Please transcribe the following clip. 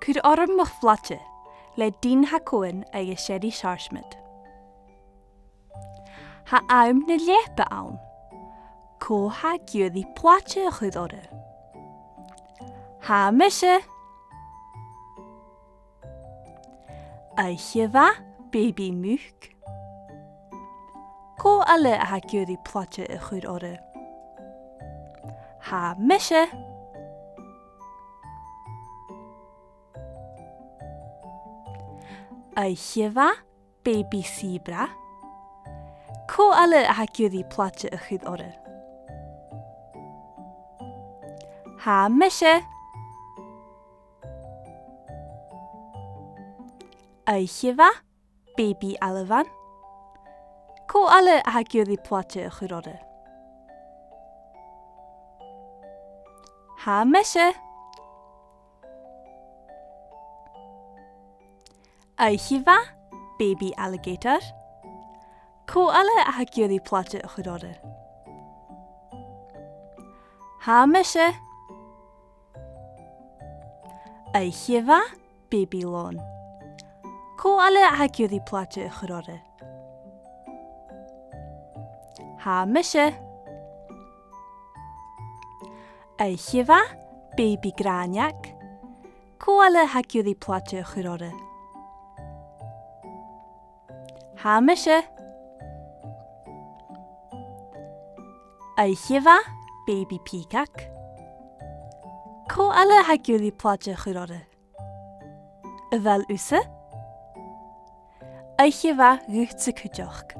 Cwyd orm mych flatje, le dyn ha coen ag y siedi siarsmyd. Ha aum na liepe awn, co ha gyoddi platje chyd ore. Ha misje. Eicheva baby muuk. Co alle ha gyoddi platje chyd ore. Ha misje. Eicheva baby zebra. Co alle ha gyoddi platje chyd ore. Ha misje. Eicheva baby alefan. Co alle ha gyoddi platje chyd ore. Ha misje. Eicheva baby alligator. Co alle ha gyoddi platje chyd ore. Ha misje. Eicheva baby lawn. Co alle ha gyoddi platje chyd ore. Ha misje. Eicheva baby graniac. Co alle ha gyoddi platje chyd ore. Ha misje. Eicheva baby peacock. Co alle ha gyoddi platje chyd ore. Fel usse. Eicheva ruchtse kudjoch.